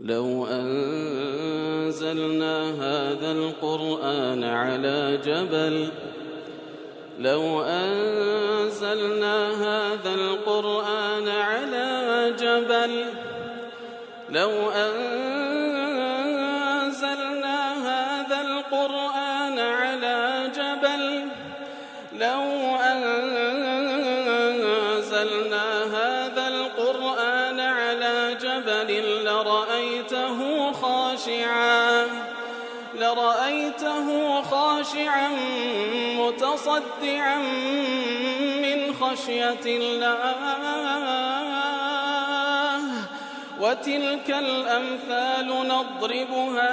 لو أنزلنا هذا القرآن على جبل لو أنزلنا هذا القرآن على جبل لو أنزلنا هذا القرآن على جبل لو أنزلنا هذا القرآن على جبل لرأيته خاشعا متصدعا من خشية الله وتلك الأمثال نضربها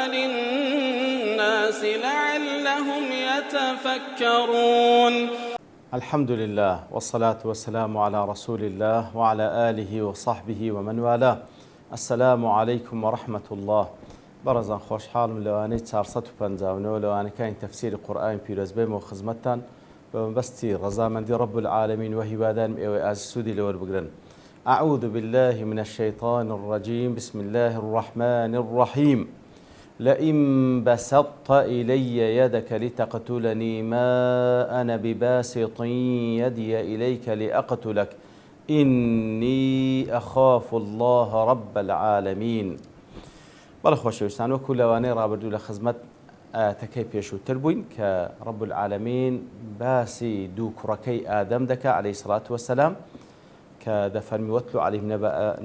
للناس لعلهم يتفكرون. الحمد لله والصلاة والسلام على رسول الله وعلى آله وصحبه ومن والاه. السلام عليكم ورحمة الله. برزان خوش حالم لواني 450 لواني كاين تفسير قرآن بيرزبيم وخزمتان بمبستي رزامندي رب العالمين وهبادان ايوه السودي لور بقرن. أعوذ بالله من الشيطان الرجيم. بسم الله الرحمن الرحيم. لئن بسطت إلي يدك لتقتلني ما أنا بباسط يدي إليك لأقتلك إني أخاف الله رب العالمين. بەڵێ خۆشەویستان وەکو لەوانەی ڕابردوو لە خزمەت ئاەتەکەی پێشووتر بووین کە رب العالمین باسی دوو کوڕەکەی ئادەم دەکا عەلەیهی سەڵات وەسەلام کە دەفەرمی وەتلو عەلەیهیم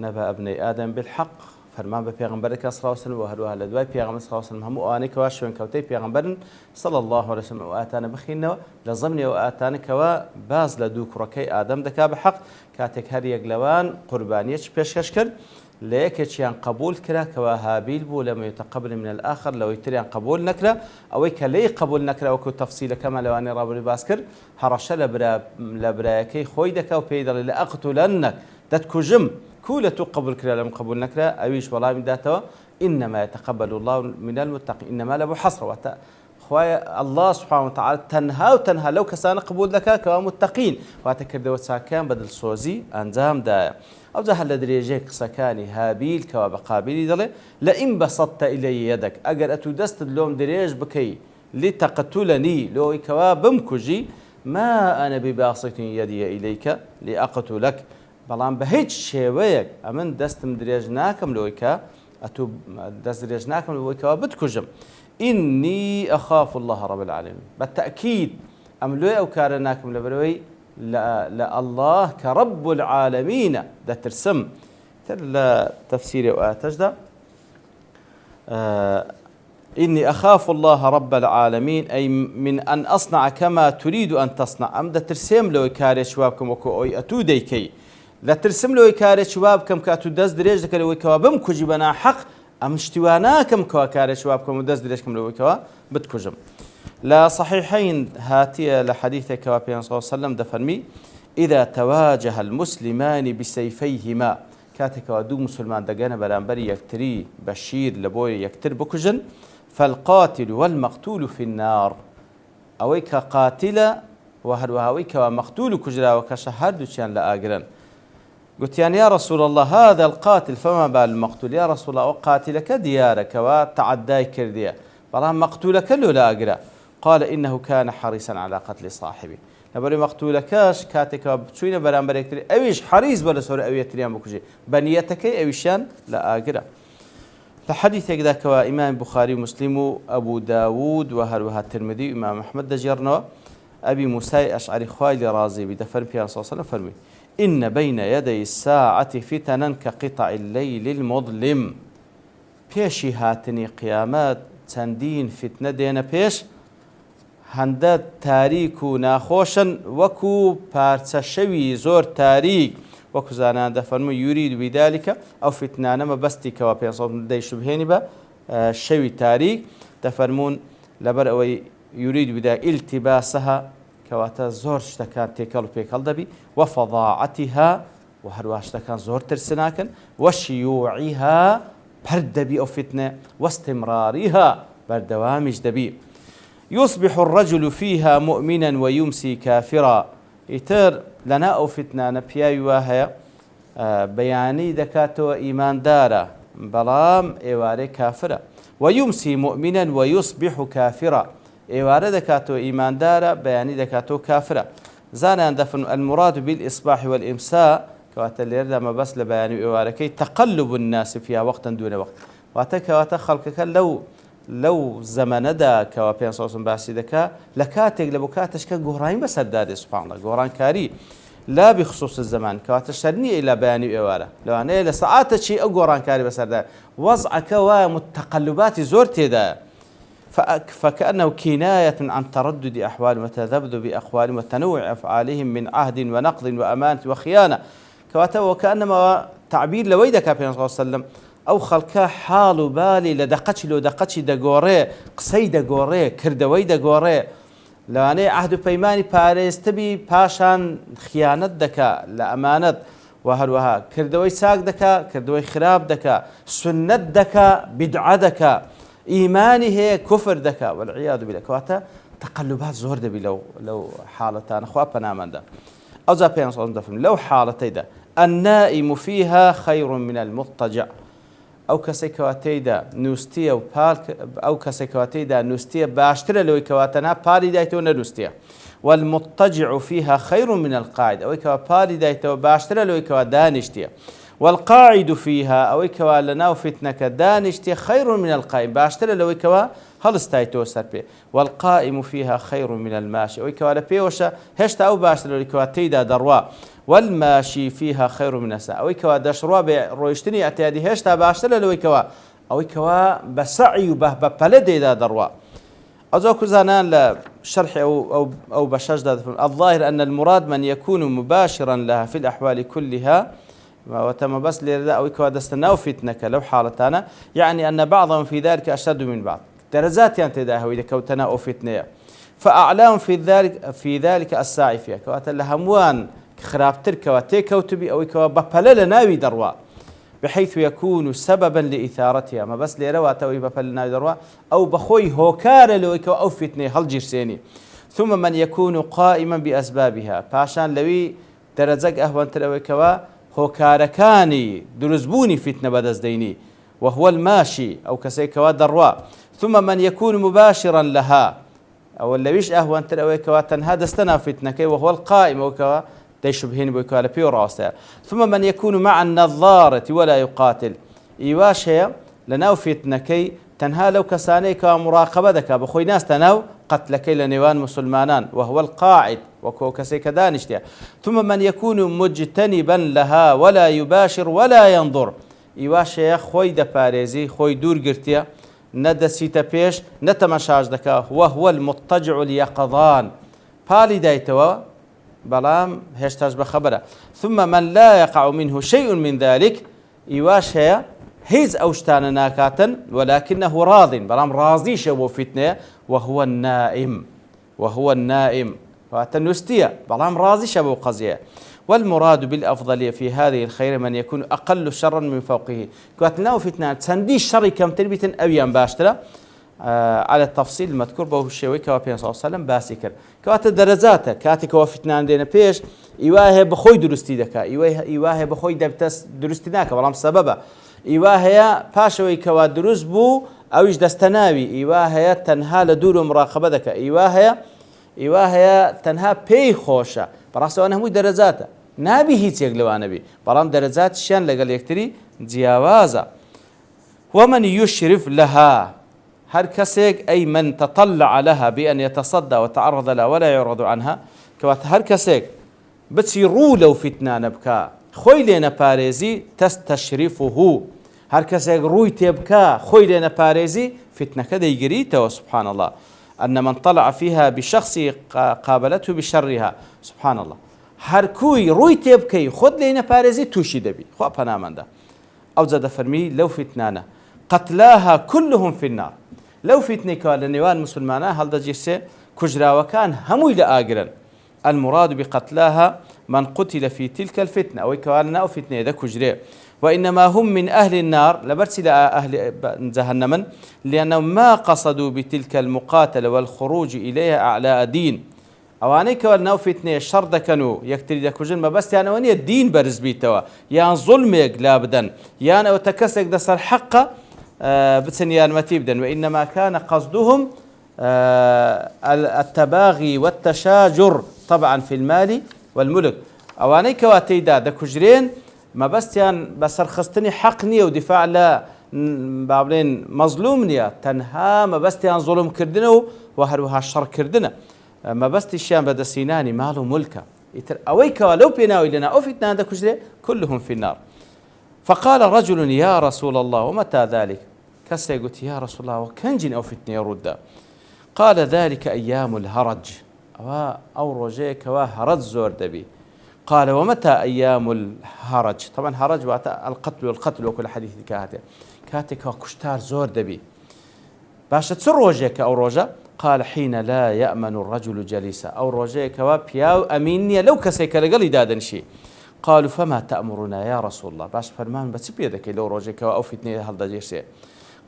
نەبە ئەبنەی ئادەم بالحەق، فەرمان بە پێغەمبەرەکە صلی الله علیه و سلم و هەروەها لە دوای پێغەمبەر صلی الله علیه و سلم هەموو ئەوانەی کەوا شوێنکەوتەی پێغەمبەرن صلی الله علیه و سلم ئەو ئاەتانە بخوێننەوە لە ضەمنی ئەو ئاەتانە کەوا باز لە دوو کوڕەکەی ئادەم دەکا بەحەق کاتێک هەر یەک لەوان قوربانیەکی پێشکەش کرد لە یەکێکیان قبول کرا کەوا هابیل بوو لەم یتەقەبل من الآخر، لەوەی تریان قبول نەکرا، ئەوەی کە لێی قبول نەکرا وەکو تەفسیلەکەمان لەوانەی ڕابردوو باس کرد هەڕەشە لە برایەکەی خۆی دەکا و پێی دەڵێ لەئەقتولەنەک دەتکوژم كو لە تو قبول کرا لەم قبول نەکرا ئەویش وەڵامی داتەوە إنما يتقبل الله من المتقين. إنما لەبوو حەسرە واتە خوای الله سبحانه وتعالى تەنها و تەنها لەو کەسانە قبول دەکا کەوا متقین واتە کردەوە چاکیان بەدڵسۆزی ئەنجامدایە. ئەوجا هەر لە درێژەی قسەکانی هابیل کەوا بە قابیلی دەڵێ لئن بەسەطت إلي يدك ئەگەر ئەتوو دەستت لۆم درێژ بکەی لتقتلني لۆی کەوا بمکوژی ما أنا بباسط يدي إليك لأقتلك، بەڵام بە هیچ شێوەیەک ئەمن دەستم درێژ ناکەم لەوەی کە ئەتوو دەست درێژ ناکەم لەوەی کەوا بتکوژم. إني أخاف الله رب العالمين. بالتأكيد ئەم لێ ئەو کارە ناکەم لەبەرەوەی لە الله کە رب العالمين دەترسم. تر لە تەفسیری ئەو ئاەتەشدا إني أخاف الله رب العالمين أي من أن أصنع كما تريد أن تصنع. ئەم دەترسێم لەوەی کارێک وا بکەم وەکو ئەوی ئەتوو دەیکەی، لەترسم لەوەی کارێکی وا بکەم کە ئەتوو دەست درێژ دەکەی لەوەی کەوا بمکوژی بە ناحەق، ئەم شتی وا ناکەم کەوا کارێکی وا بکەم و دەست درێژ بکەم لەوەی کەوا بتکوژم. لا صحيحين هاتية لحديث كما صلى الله عليه وسلم دفرمي إذا تواجه المسلمان بسيفيهما كاتك ودو مسلمان دقانا برانبري يكتري بشير لبوي يكتر بكجن فالقاتل والمقتول في النار. أويك قاتل وهروهاويك ومقتول كجرا وكشهد شان لآقرن. قلت يعني يا رسول الله هذا القاتل فما بال المقتول؟ يا رسول الله وقاتلك ديارك وتعداي كرديا بلان مقتولك لا أقرأ. قال إنه كان حريصا على قتل صاحبه. نبري مقتولكاش كاتك بتشوينا برامبر يكتري أويش حريص بلا سورة أوي يتريان بكجي بنيتك أويشان لا أقرأ. الحديث ذاك إمام بخاري ومسلم وأبو داود وهروها الترمذي وإمام أحمد دجرنا أبي موسى أشعري خوالي رازي بدفن في صلى الله عليه وسلم فرمي إن بين يدي الساعة فتنا كقطع الليل المظلم. بيشي هاتني قيامات چەندین فتنە دێنە پێش هەندە تاریک و ناخۆشن وەکو پارچە شەوی زۆر تاریک وەکو زانان دەفەرمووی یورید بذلكە ئەو فتنانە مەبەستی کەوا پێ دەیشبهێنی بە شەوی تاریک دەفەرموون لەبەر ئەوەی یورید بذلك ئیلتیباسەها کەواتە زۆر شتەکان تێکەڵ و پێکەڵ دەبی وەفەضاعەتیها و هەروەها شتەکان زۆر ترسناکەن وەشیوعیها پەرد دەبی ئەو فتنە واستمراریها بەردەوامیش دەبی. يصبح الرجل فيها مؤمنا ويمسي كافرا. ئیتر لەنا ئەو فتنانە پیاوی وا هەیە بەیانی دەکاتەوە ئیماندارە بەڵام ئێوارەی کافرە. ويمسي مؤمنا ويصبح كافرا، ئێوارە دەکاتەوە ئیماندارە بەیانی دەکاتەوە کافرە. زانیان دەفرن المراد بالإصباح والإمساء کەواتە لێرەدا مەبەست لە بەیانی ئێوارەکەی تقلب الناس فيها وقتا دون وقت، کەواتە خەڵکەکە لەو زەمەنەدا کەوا پێ سەوسم باسی دەکا لە کاتێک لە بۆ کاتشکە گۆڕانی بەسەردادێ سوبحانەڵڵا گۆڕانکاری لا بخصوص الزمان کەواتە شەر نییە لە بەیانی ئێوارە لەوانەیە لە سەعاتە چی ئەو گۆڕانکاری بەسەردا وەزعەکە وایە متەقەلوباتی زۆر تێدایە. فكأنه كناية عن تردد أحوال وتذبذب أقوال وتنوع أفعالهم من عهد ونقض وأمانة وخيانة، وكأنما تعبير لويدك صلى الله عليه وسلم أو خلقا حال بالي لدقتش لو دقتش دقوري قسي دقوري كردوي دقوري لاني عهد بيماني باريستبي باشان خيانة دكا لأمانة وهروها كردوي ساق دكا كردوي خراب دكا سنة دكا بدعة دكا إيماني هي كفر دكا والعياذ بالله. كواتا تقلبات زور دبي لو حالتان أخوة بنامن دا أو زا بيان صلى الله عليه وسلم لو حالتي دا النائم فيها خير من المضطجع، أو كسيكواتيدا نوستيا وبالك أو كسيكواتيدا نوستيا باشترى لو كواتنا بالي دايتونا نوستيا، والمضطجع فيها خير من القاعد أو كوا بالي دايتو باشترى لو كوا دانشتيا، والقاعد فيها أو كوا لنا فتنك دانشتيا خير من القائم باشترى لو كوا هلستايتو سربي، والقائم فيها خير من الماشي أو كوا لبيوشا هشتا أو باشترى لو كواتيدا دروا، والماشي فيها خير من النساء أو كوا دشروا برويشتني اعتيادي هشتا باشترى لو كوا أو كوا بسعي ببلدي دا دروا. أزوكو زانان لشرح أو بشجدة الظاهر أن المراد من يكون مباشرا لها في الأحوال كلها وتم بس لردا أو كوا دستناو فتنك لو حالتانا، يعني أن بعضهم في ذلك أشد من بعض درجات ينتداهوا إذا كوتنا أو فتنة، فأعلاهم في ذلك الساعي فيها كواتا لهموان خرابتر كواتي كوتبي أو كوا ببلل ناوي دروا بحيث يكون سببا لإثارتها ما بس ليروا توي ببلل ناوي دروا أو بخوي هوكار لو كوا أو فتنة هل جرسيني، ثم من يكون قائما بأسبابها باشان لوي درجك أهون تلوي كوا هوكاركاني درزبوني فتنة بدزديني وهو الماشي أو كسي كوا دروا، ثم من يكون مباشرا لها أو اللويش أهون تلوي كوا تنها دستنا فتنة وهو القائم أو كوا ديشبهين بيكوا لبيورا، ثم من يكون مع النظارة ولا يقاتل إيواش هي لناو فتنكي تنها لو كساني كمراقبة دكا بخوي ناس تناو قتلكي لنيوان مسلمانان وهو القاعد وكو كسي كدانشتيا، ثم من يكون مجتنبا لها ولا يباشر ولا ينظر إيواش هي خوي دباريزي خوي دور قرتيا ندسيتا بيش نتمشاج دكا وهو المضطجع اليقظان بالي دايتوا بلام هشتاج بخبره، ثم من لا يقع منه شيء من ذلك إيواش هي هيز أوشتان ناكاتا ولكنه راض بلام راضي شبو فتنة وهو النائم واتنستيا بلام راضي شبو قضية. والمراد بالأفضلية في هذه الخير من يكون أقل شرا من فوقه كواتناو فتنة تندي الشر كم تربية أو باشترا على التفصيل المذكور به الشيوي كوابين صلى الله عليه وسلم باسكر كوات درجاته كاتي كوافتنان دينا بيش إيواه بخوي درستي دكا إيواه بخوي دبتس درستناك بلام سببه إيواه باشوي كوا دروس بو أويش دستناوي إيواه تنها لدور مراقبة دكا إيواه تنها بي خوشة براسو أنا همو درجاته نابي هيت يقلوا نبي بلام درجات الشان لقل يكتري جياوازا. ومن يشرف لها هر كسيك أي من تطلع لها بأن يتصدى وتعرض لها ولا يعرض عنها كوات هر كسيك بتصيروا لو فتنة نبكا خوي لنا باريزي تستشرفه هر كسيك روي تبكا خوي لنا باريزي فتنة كذا يجريته سبحان الله أن من طلع فيها بشخص قابلته بشرها سبحان الله هر كوي روي تبكي خد لنا باريزي توشي دبي خو بنامن ده أو زاد فرمي لو فتنانا قتلاها كلهم في النار لو فتنك لنيوان مسلمانا هل دجيسه كجرا وكان همو إلى آجرا. المراد بقتلاها من قتل في تلك الفتنة أو كوالنا أو فتنة ذا كجرا، وإنما هم من أهل النار لبرسل أهل جهنم لأنهم ما قصدوا بتلك المقاتلة والخروج إليها أعلاء دين ئەوانەی کەوە ناو فتنەیە شەڕ دەکەن و یەکتری دەکوژن مەبەستیانەوە نییە دین بەرز بیتەوە یان زوڵمێک لا بدەن یان ئەوتە کەسێک دەسەر حەقە بچن یارمەتی بدەن وإنما كان قصدهم التباغي والتشاجر طبعا في المال والملك ئەوانەی کەوا تێیدا دەکوژرێن مەبەستیان بەسەرخستنی حەق نییە و دیفاع لە با بڵێن مەزلوم نییە تەنها مەبەستیان زوڵمکردنە و هەروەها شەڕکردنە مەبەستیشیان بەدەستهێنانی ماڵ و مولکە ئیتر ئەوەی کەوا لەو پێناوی لەنا ئەو فتنان دەکوژرێ كلهم في النار فقال رجل يا رسول الله ومتى ذلك کەسێک گوتی یا رسول الله وكەنجین ئەو فتنەیە ڕوودا قال ذلك أيام الهرج ئەو ڕۆژەیە کەوا هەرج زۆر دەبی قال ومتى أيام الهرج طبعا هرج واتە القتل والقتل وكل حديث كاتێکەوە کوشتار زۆر دەبی باشە چ ڕۆژێکە ئەو ڕۆژە قال حين لا يأمن الرجل جليسا أو رجاء كوا بياو أمينية لو كسيك لقلي دادن شيء قالوا فما تأمرنا يا رسول الله باش فرمان بس بيدك لو رجاء كوا أو فتنة هل دجيرسي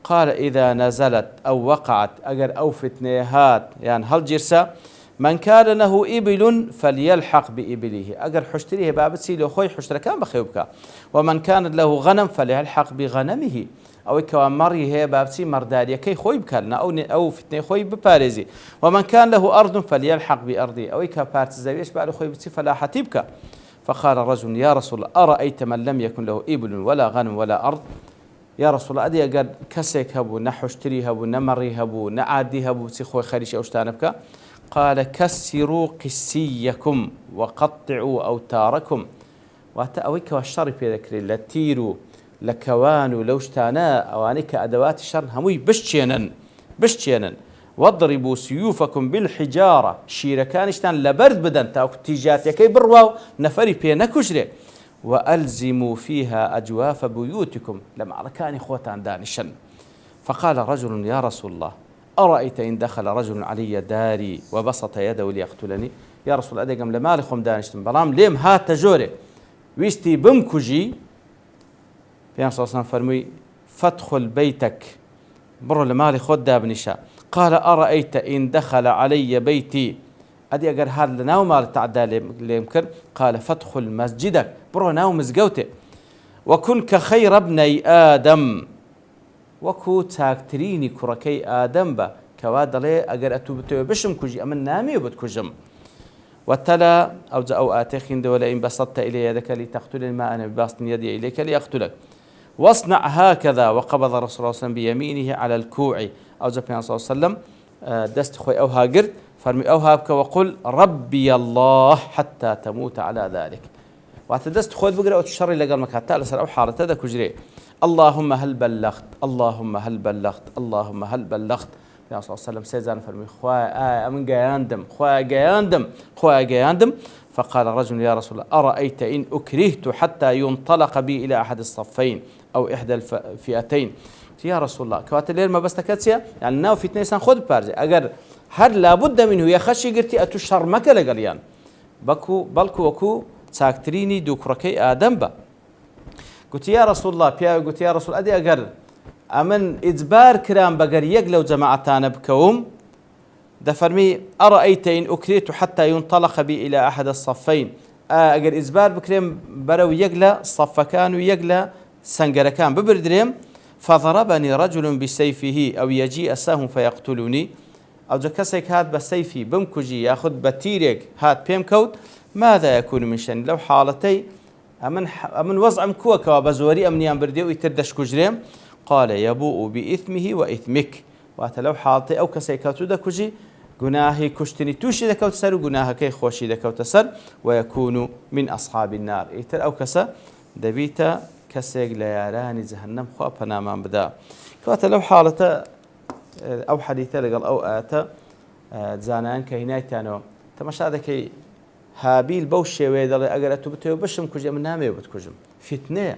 قال إذا نزلت أو وقعت أجر أو فتنة هات يعني هل جيرسا من كان له إبل فليلحق بإبله أجر حشتريه بابتسي لو خوي حشتر كان بخيبك ومن كان له غنم فليلحق بغنمه أو كوامري هي بابتي مردارية كي خوي بكرنا أو فتنة خوي ببارزي ومن كان له أرض فليلحق بأرضي أو كبارت زاويش بعد خوي بتي فلا حتيبك فقال رجل يا رسول الله أرأيت من لم يكن له إبل ولا غنم ولا أرض يا رسول الله أدي قد كسك هبو نحشتري هبو نمري هبو نعادي هبو تي خوي خريش أوشتانبك قال كسروا قسيكم وقطعوا أوتاركم وأويك والشر في ذكر لتيروا لكوان ولوشتانا أوانيك أدوات الشر هموي بشتينا واضربوا سيوفكم بالحجارة شيركانشتان لبرد بدن تاو تيجات يكي برواو نفري بينا كجري وألزموا فيها أجواف بيوتكم لما كان إخوتان دانشن فقال رجل يا رسول الله أرأيت إن دخل رجل علي داري وبسط يده ليقتلني يا رسول الله أدقم لمالكم دانشتن بلام ليم هات تجوري ويستي بمكجي في صلى الله عليه وسلم فرمي فادخل بيتك برو لمالي خد دابنشا قال أرأيت إن دخل علي بيتي أدي أقر هذا لناو مال تعدى ليمكن قال فادخل مسجدك برو ناو مزقوتي وكن كخير ابني آدم وكو تاكتريني كركي آدم با كواد لي أقر أتوبتو بشم كجي أمن نامي وبتكجم وتلا أو آتيخين دولا إن بسطت إلي يدك لتقتلني ما أنا بباسط يدي إليك ليقتلك واصنع هكذا وقبض الرسول صلى الله عليه وسلم بيمينه على الكوع أو زبيان صلى الله عليه وسلم دست خوي أو هاجر فرمي أو هابك وقل ربي الله حتى تموت على ذلك واتدست خوي بقرأ وتشر إلى قلبك حتى لسر أو حارة هذا كجري اللهم هل بلغت اللهم هل بلغت اللهم هل بلغت صلى الله عليه وسلم سيزان فرمي خويا من جاياندم خويا جاياندم فقال رجل يا رسول الله أرأيت إن أكرهت حتى ينطلق بي إلى أحد الصفين أو إحدى الفئتين يا رسول الله كوات الليل ما بس تكتسيا يعني ناو في اثنين خود بارزي أجر هل لابد منه يا خشي قرتي أتشر مكة لقليان بلكو وكو تاكتريني دوكركي آدم با قلت يا رسول الله قلت يا رسول أدي أجر أمن إجبار كرام بقر يقلو جماعتان بكوم دفرمي أرأيت إن أكرهت حتى ينطلق بي إلى أحد الصفين أجر إجبار بكريم برو يقلى صفكان ويقلى سنجركان ببردريم فضربني رجل بسيفه أو يجيء سهم فيقتلني أو جكسك هاد بسيفي بمكجي ياخذ بتيرك هاد بيمكوت ماذا يكون من شأن لو حالتي أمن وضع مكوكا وبزوري أمنيان برديو يتردش كجريم قال يبوء بإثمه وإثمك واتلو حالتي أو كسيكاتو دكجي جناهي كشتني توشي دكوت سر وجناهك خوشي دكوت سر ويكون من أصحاب النار إتر أو كسا دبيتا كسيق ليالاني جهنم خوابنا من بدا كواتا لو حالة أو حديثة لقل أو آتا زانان كهنايتانو تماشا ذكي هابيل بوشي ويدل أقل أتوبتو بشم كجي من نامي وبتكجم فتنة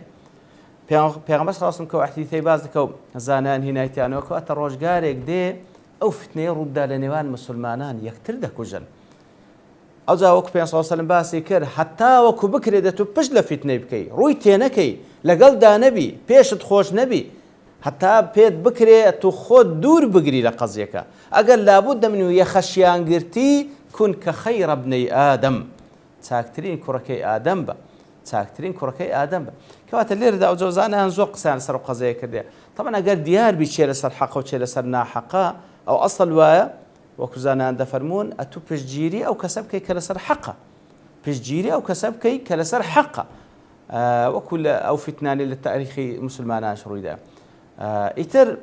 پیغمبر صلی الله علیه و کو حدیثی باز دکو زانان هنایتیانو کو ات روزگارێک دێ ئەو فتنەیە ڕوودا لە نێوان مسلمانان یەکتر دەکوژن ئەو جا وەکو پێ سەلەم باسی کرد حتا وەکو بکرێت دەتوو پشت لە فیتنەی بکەی ڕووی تێنەکەی لەگەڵدا نەبی پێشت خۆش نەبی حتا پێت بکرێت تو خۆت دوور بگری لە قەزیەکە ئەگەر لابد دەمنی و یەخەشیانگرتی کون کە خەیرە بنەی ئادەم چاکترین کوڕەکەی ئادەم بە چاکترین کوڕەکەی ئادەم بە کەواتە لێرەدا ئەو جۆزانیان زۆر قسەیان سەر قەزەیە کردێ طبعا ئەگەر دیار بی چێ لەسەر حەقە و چێ لەسەر ناحەقە ئەو ئەسڵ وایە وەکو زانیان دەفەرمونون ئەتوو پشتگیری ئەو کەسە بکەی کە لەسەر حەقە پشتگیری ئەو کەسە بکەی کە لەسەر حەقە وەکو لە ئەو فتنانی لە تاریخی موسڵمانانش ڕوویدا ئیتر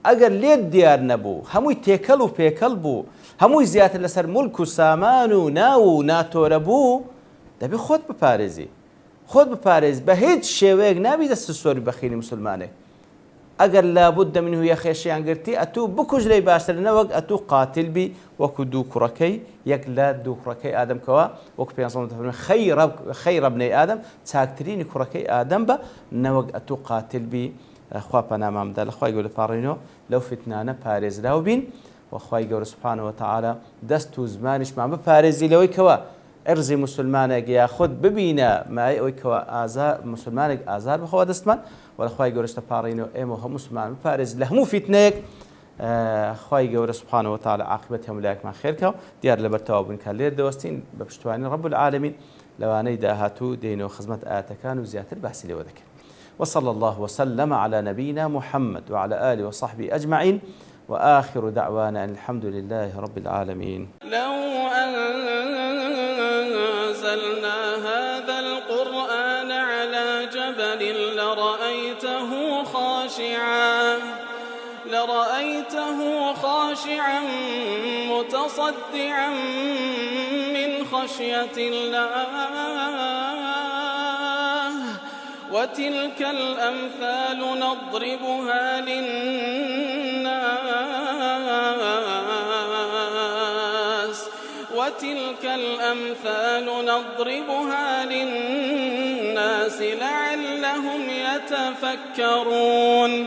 ئەگەر لێت دیار نەبوو هەمووی تێکەڵ و پێکەڵ بوو هەمووی زیاتر لەسەر مولک و سامان و ناو و ناتۆرە بوو دەبێ خۆت بپارێزی خۆت بپارێز بە هیچ شێوەیەک نابی دەست سۆری بەخیلی مسلمانێک ئەگەر لابد دەمن و یەخێشیان گرتی ئەتوو بکوژ لەی باشتر نەوەک ئەتوو قاتل بی وەکو دوو کوڕەکەی یەک لە دوو کوڕەکەی ئادەمکەوە وەکو پێ خەیرە بنەی ئادەم چاکترینی کوڕەکەی ئادەم بە نەوەک ئەتوو قاتل بی خوا پەنامامدا لە خوای گەورە پاڕێنەوە لەو فتنانە پارێزراو بین وخوای گەورە سوبحانەوە وتعالە دەست و زمانیشمان بپارێزی لەوەی کەوە ئەرزی مسلمانێک یا خۆت ببینە مای ئەوەی کەوە مسلمانێک ئازار بخەوە دەستمان وەخوای گەورەشتە پاڕێنەوە ئێمە هەموو مسلمان بپارێز لە هەموو فتنەیەک خوای گەورە سوبحانەوە وتعالە عاقبەت هەمولایەکمان خێرکەوە دیار لەبەرتەوا بوون کە لێر دەوەستین بە پشتوانی ڕەب العالەمین لەوانەی داهاتوو دێنەوە خزمەت ئاەتەکان و زیاتر باسی لێوە دەکەین وصلى الله وسلم على نبينا محمد وعلى آله وصحبه أجمعين وآخر دعوانا أن الحمد لله رب العالمين لو أنزلنا هذا القرآن على جبل لرأيته خاشعا متصدعا من خشية الله وتلك الأمثال نضربها للناس لعلهم يتفكرون